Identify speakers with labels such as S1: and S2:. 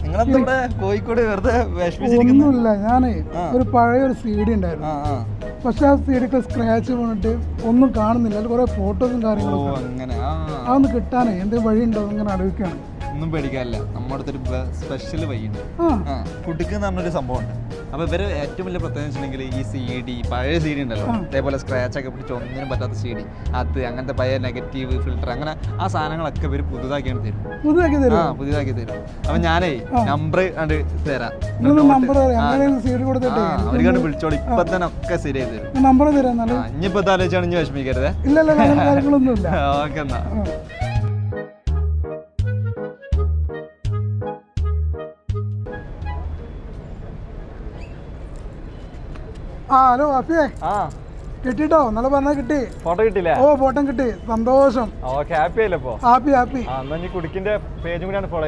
S1: നിങ്ങളെന്താ കോഴിക്കോട് വെറുതെ
S2: ഒന്നുമില്ല, ഞാനേ ഒരു പഴയൊരു CD ഉണ്ടായിരുന്നു. പക്ഷെ ആ CD സ്ക്രാച്ച് വീണിട്ട് ഒന്നും കാണുന്നില്ല. അതിൽ കുറെ ഫോട്ടോസും കാര്യങ്ങളും അതൊന്ന് കിട്ടാനേ എന്തെങ്കിലും വഴിയുണ്ടോ അങ്ങനെ ആലോചിക്കാണ്.
S1: ഒന്നും പേടിക്കാനില്ല, നമ്മുടെ അടുത്തൊരു സ്പെഷ്യൽ വഴിയുണ്ട്. കുട്ടിക്ക് എന്ന് പറഞ്ഞൊരു സംഭവം ഉണ്ട്. അപ്പോൾ ഇവര് ഏറ്റവും വലിയ പ്രത്യേകത വെച്ചിട്ടുണ്ടെങ്കിൽ ഈ CD, പഴയ CD ഉണ്ടല്ലോ, അതേപോലെ സ്ക്രാച്ച് ഒക്കെ പിടിച്ച് ഒന്നിനും പറ്റാത്ത CD, അത് അങ്ങനത്തെ പഴയ നെഗറ്റീവ് ഫിൽറ്റർ, അങ്ങനെ ആ സാധനങ്ങളൊക്കെ ഇവർ പുതുതാക്കിയാണ് തരും. പുതിയതാക്കി തരും. അപ്പൊ ഞാനേ നമ്പർ കണ്ട് തരാം, അവർക്കാണ്ട് വിളിച്ചോളൂ, ഇപ്പൊ തന്നെ ഒക്കെ ശരിയായി തരും.
S2: നമ്പർ തരാം.
S1: ഇനിയിപ്പോ ആലോചിച്ചാണ് ഇനി വിഷമിക്കരുതേ. ഓക്കെ എന്നാ.
S2: ഹലോ അഫിയേ, കിട്ടിട്ടോ? നല്ല പറഞ്ഞാ കിട്ടി.
S1: ഫോട്ടോ കിട്ടില്ലേ?
S2: ഓ, ഫോട്ടോ കിട്ടി. സന്തോഷം.
S1: ഹാപ്പി ആയില്ലേ?
S2: ഹാപ്പി.
S1: കുടിക്കിന്റെ പേജും കൂടിയാണ് ഫോളോ